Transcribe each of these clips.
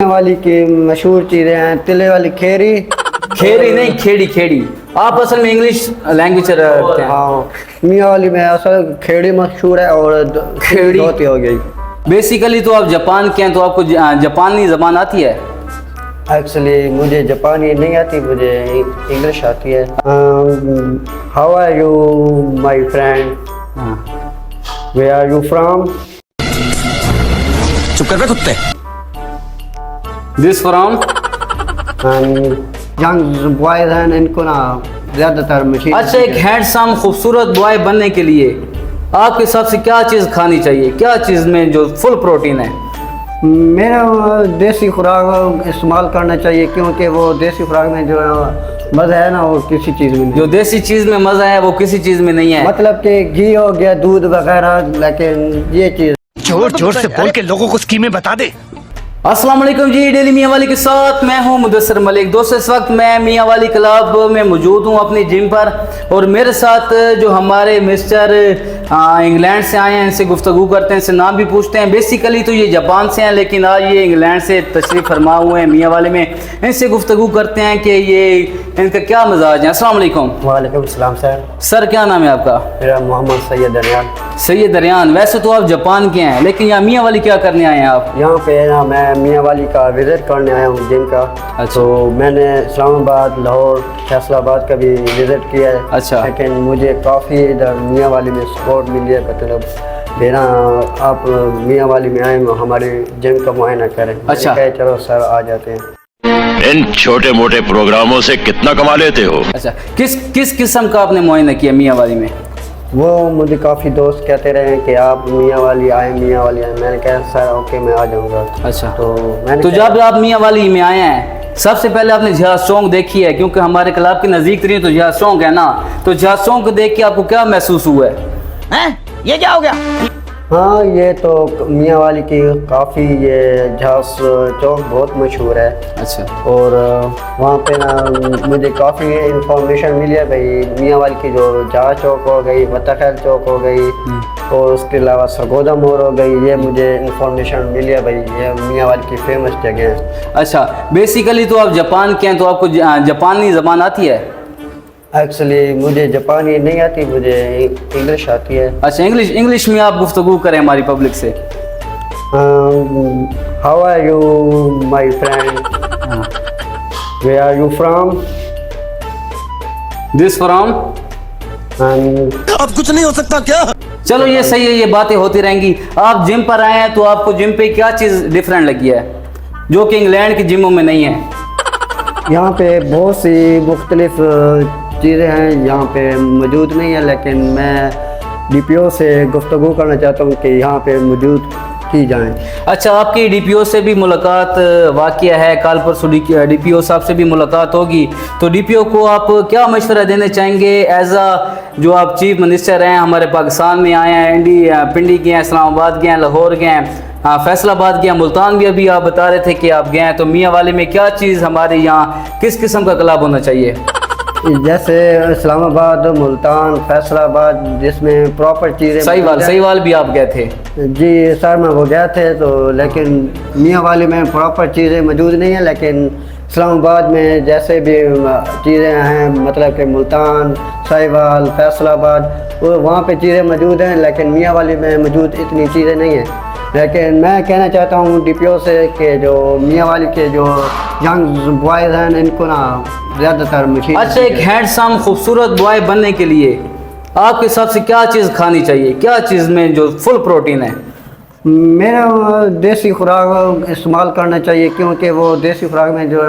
वाली की मशहूर चीज़ें हैं, तिले वाली खेरी। खेरी नहीं, खेड़ी खेड़ी। आप असल में इंग्लिश लैंग्वेज रखते हैं। हाँ, मियाँ वाली में असल खेड़ी मशहूर है और खेड़ी धोती हो गई। बेसिकली तो आप जापान के हैं, तो आपको जापानी ज़बान आती है? एक्चुअली मुझे जापानी नहीं आती, मुझे इंग्लिश आती है। How are you my friend, where are you from. चुप कर बे कुत्ते। This from. यंग बॉयज हैं, इनको ना ज़्यादातर मशीन। अच्छा, एक हैंडसम खूबसूरत बॉय बनने के लिए आपके हिसाब से क्या चीज़ खानी चाहिए, क्या चीज़ में जो फुल प्रोटीन है? मेरा देसी खुराक इस्तेमाल करना चाहिए, क्योंकि वो देसी खुराक में जो मज़ा है ना वो किसी चीज़ में नहीं। जो देसी चीज़ में मज़ा है वो किसी चीज़ में नहीं है। मतलब कि घी हो गया, दूध वगैरह, लेकिन ये चीज़ जोर जोर से बोल के लोगों को स्कीमें बता दे। अस्सलाम वालेकुम जी, डेली मियाँ वाली के साथ मैं हूँ मुदस्सिर मलिक। दोस्तों, इस वक्त मैं मियाँ वाली क्लब में मौजूद हूँ अपनी जिम पर, और मेरे साथ जो हमारे मिस्टर इंग्लैंड से आए हैं, इनसे गुफ्तगू करते हैं, इनसे नाम भी पूछते हैं। बेसिकली तो ये जापान से हैं, लेकिन आज ये इंग्लैंड से तशरीफ़ फरमा हुए हैं मियाँ वाले में। इनसे गुफ्तगू करते हैं कि ये इनका क्या मिजाज है। अस्सलाम वालेकुम। वालेकुम सलाम सर। सर, क्या नाम है आपका? मेरा मोहम्मद सैयद दरियान। सैयद दरियान। वैसे तो आप जापान के हैं, लेकिन यहाँ मियाँ वाली क्या करने आए हैं आप? यहाँ पे ना मैं मियाँ वाली का विज़िट करने आया हूँ जिम का। अच्छा। तो मैंने इस्लामाबाद, लाहौर, फैसलाबाद का भी विज़िट किया है। अच्छा। लेकिन मुझे काफ़ी इधर मियाँ वाली में सपोर्ट मिली है। मतलब मेरा आप मियाँ वाली में आए, हमारे जिम का मुआयना करें। अच्छा। मैंने कहा चलो सर आ जाते हैं। इन छोटे मोटे प्रोग्रामों से कितना कमा लेते हो? अच्छा, किस किस्म का आपने मुआयना किया मियाँ वाली में? वो मुझे काफ़ी दोस्त कहते रहे कि आप मियाँ वाली आए, मियाँ वाली आए। मैंने कहा सर ओके मैं आ जाऊँगा। अच्छा। तो मैंने तो जब आप मियाँ वाली में आए हैं, सबसे पहले आपने जहाज चौक देखी है, क्योंकि हमारे क्लब के नज़दीक तरीन तो जहाज चौक है ना, तो जहाज चौक को देख के आपको क्या महसूस हुआ है? ये क्या हो गया? हाँ, ये तो मियाँ वाली की काफ़ी ये जहाज चौक बहुत मशहूर है। अच्छा। और वहाँ पे ना मुझे काफ़ी इंफॉर्मेशन मिली है भाई। मियाँ वाली की जो जहाज चौक हो गई, बत्तखैल चौक हो गई, और उसके अलावा सरगोदा मोड़ हो गई, ये मुझे इंफॉर्मेशन मिली है भाई, ये मियाँ वाली की फेमस जगह है। अच्छा, बेसिकली तो आप जापान के हैं, तो आपको जापानी ज़बान आती है? एक्चुअली मुझे जापानी नहीं आती, मुझे इंग्लिश आती है। अच्छा, इंग्लिश में आप गुफ्तगू करें हमारी पब्लिक से। How are you my friend, where are you from. This from. अब कुछ नहीं हो सकता क्या? चलो ये सही है, ये बातें होती रहेंगी। आप जिम पर आए हैं, तो आपको जिम पे क्या चीज़ डिफरेंट लगी है जो कि इंग्लैंड की जिमों में नहीं है? यहाँ पे बहुत सी मुख्तलिफ चीज़ें हैं यहाँ पे मौजूद नहीं है, लेकिन मैं DPO से गुफ्तगू करना चाहता हूँ कि यहाँ पे मौजूद की जाएं। अच्छा, आपकी DPO से भी मुलाकात वाक़या है, कल परसों DPO साहब से भी मुलाकात होगी, तो DPO को आप क्या मशवरा देना चाहेंगे एज जो आप चीफ मिनिस्टर हैं, हमारे पाकिस्तान में आए हैं, पिंडी गए हैं, इस्लामाबाद गए हैं, लाहौर गए हैं, फैसलाबाद गए, मुल्तान भी अभी आप बता रहे थे कि आप गए हैं, तो मियाँ वाले में क्या चीज़ हमारे यहाँ किस किस्म का क्लब होना चाहिए? जैसे इस्लामाबाद, मुल्तान, फैसलाबाद, जिसमें प्रॉपर चीज़ें। सहीवाल भी आप गए थे? जी सर, मैं वो गया थे तो, लेकिन मियाँ वाली में प्रॉपर चीज़ें मौजूद नहीं है। लेकिन इस्लामाबाद में जैसे भी चीज़ें हैं, मतलब कि मुल्तान, सहीवाल, फैसलाबाद, वो वहाँ पे चीज़ें मौजूद हैं, लेकिन मियाँ वाली में मौजूद इतनी चीज़ें नहीं हैं। लेकिन मैं कहना चाहता हूँ DPO से कि जो मियाँ वाली के जो यंग बॉयज़ हैं, इनको ना ज़्यादातर मशीन। अच्छा, एक हैंडसम खूबसूरत बॉय बनने के लिए आपके हिसाब से क्या चीज़ खानी चाहिए, क्या चीज़ में जो फुल प्रोटीन है? मेरा देसी खुराक इस्तेमाल करना चाहिए, क्योंकि वो देसी खुराक में जो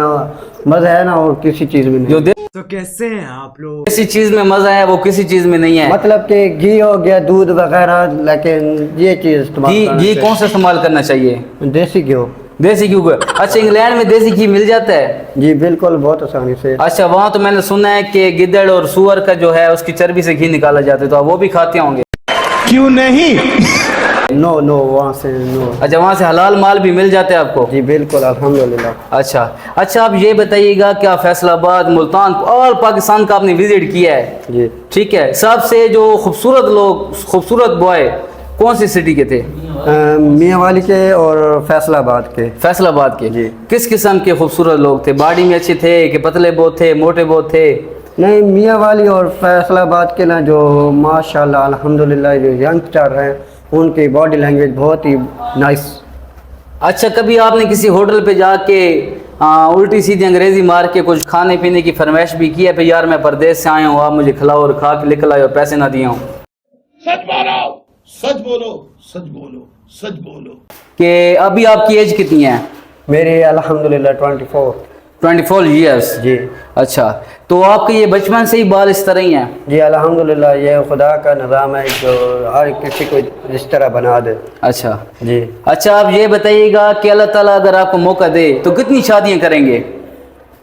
मज़ा है ना वो किसी चीज़ में नहीं। तो कैसे हैं आप लोग? किसी चीज़ में मज़ा है वो किसी चीज़ में नहीं है। मतलब कि घी हो गया, दूध वगैरह, लेकिन ये चीज़ इस्तेमाल घी कौन सा इस्तेमाल करना चाहिए? देसी घी। देसी घी का? अच्छा, इंग्लैंड में देसी घी मिल जाता है? जी बिल्कुल, बहुत आसानी से। अच्छा, वहाँ तो मैंने सुना है कि गिद्दड़ और सूअर का जो है उसकी चर्बी से घी निकाला जाता है, तो आप वो भी खाते होंगे? क्यों नहीं? नो वहाँ से नो। अच्छा, वहाँ से हलाल माल भी मिल जाते हैं आपको? जी बिल्कुल, अल्हम्दुलिल्लाह। अच्छा, आप ये बताइएगा क्या फैसलाबाद, मुल्तान और पाकिस्तान का आपने विजिट किया है? जी। ठीक है, सबसे जो खूबसूरत बॉय कौन सी सिटी के थे? मियाँ वाली के और फैसलाबाद के। फैसलाबाद के जी। किस किस्म के खूबसूरत लोग थे? बॉडी में अच्छे थे कि पतले बहुत थे, मोटे बहुत थे? नहीं, मियाँ वाली और फैसलाबाद के ना जो माशाल्लाह अल्हम्दुलिल्लाह जो यंगस्टर हैं उनकी बॉडी लैंग्वेज बहुत ही नाइस। अच्छा, कभी आपने किसी होटल पे जाके उल्टी सीधी अंग्रेजी मार के कुछ खाने पीने की फरमाइश भी की है पे यार मैं परदेश से आया हूँ, आप मुझे खिलाओ और खा के निकल आए और पैसे ना दिए हूँ? सच बोलो, सच बोलो, सच बोलो, सच बोलो। कि अभी आपकी एज कितनी है? मेरी अल्हम्दुलिल्लाह 24। 24 ईयर्स। जी अच्छा, तो आपके ये बचपन से ही बाल इस तरह ही हैं? जी अल्हम्दुलिल्लाह, ये खुदा का निज़ाम है जो हर किसी को इस तरह बना दे। अच्छा जी। अच्छा, आप ये बताइएगा कि अल्लाह ताला अगर आपको मौका दे तो कितनी शादियां करेंगे?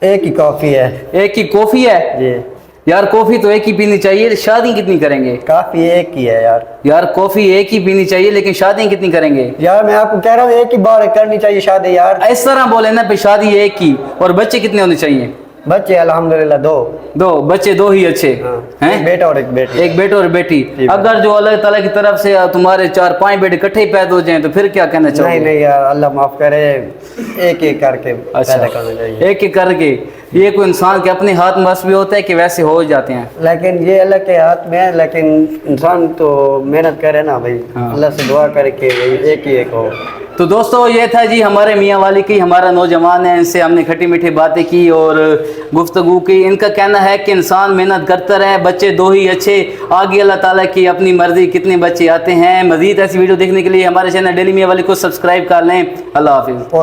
एक ही काफ़ी है। एक ही कॉफ़ी है? जी यार कॉफ़ी तो एक ही पीनी चाहिए, शादी कितनी करेंगे? काफ़ी एक ही है यार। यार कॉफ़ी एक ही पीनी चाहिए लेकिन शादी कितनी करेंगे? यार मैं आपको कह रहा हूँ एक ही बार करनी चाहिए शादी यार। इस तरह बोले ना पे शादी एक ही। और बच्चे कितने होने चाहिए? बच्चे अल्हम्दुलिल्लाह दो बच्चे दो ही अच्छे हाँ। एक बेटा और एक बेटी। एक बेटा और बेटी। अगर जो अल्लाह ताला की तरफ से तुम्हारे 4-5 बेटे इकट्ठे ही पैदा हो जाएं तो फिर क्या कहना चाहोगे? नहीं यार, अल्लाह माफ करे, एक एक करके अच्छा, पैदा करना चाहिए। एक एक करके। ये कोई इंसान के अपने हाथ में बस भी होता है कि वैसे हो जाते हैं? लेकिन ये अल्लाह के हाथ में है, लेकिन इंसान तो मेहनत करे ना भाई। हाँ। अल्लाह से दुआ करे कि एक ही एक हो। तो दोस्तों ये था जी हमारे मियाँ वाली की, हमारा नौजवान है, इनसे हमने खट्टी मीठी बातें की और गुफ्तगू की। इनका कहना है कि इंसान मेहनत करता रहे, बच्चे दो ही अच्छे, आगे अल्लाह ताला की अपनी मर्जी कितने बच्चे आते हैं। मज़ीद ऐसी वीडियो देखने के लिए हमारे चैनल डेली मियाँ वाली को सब्सक्राइब कर लें। अल्लाह हाफिज़।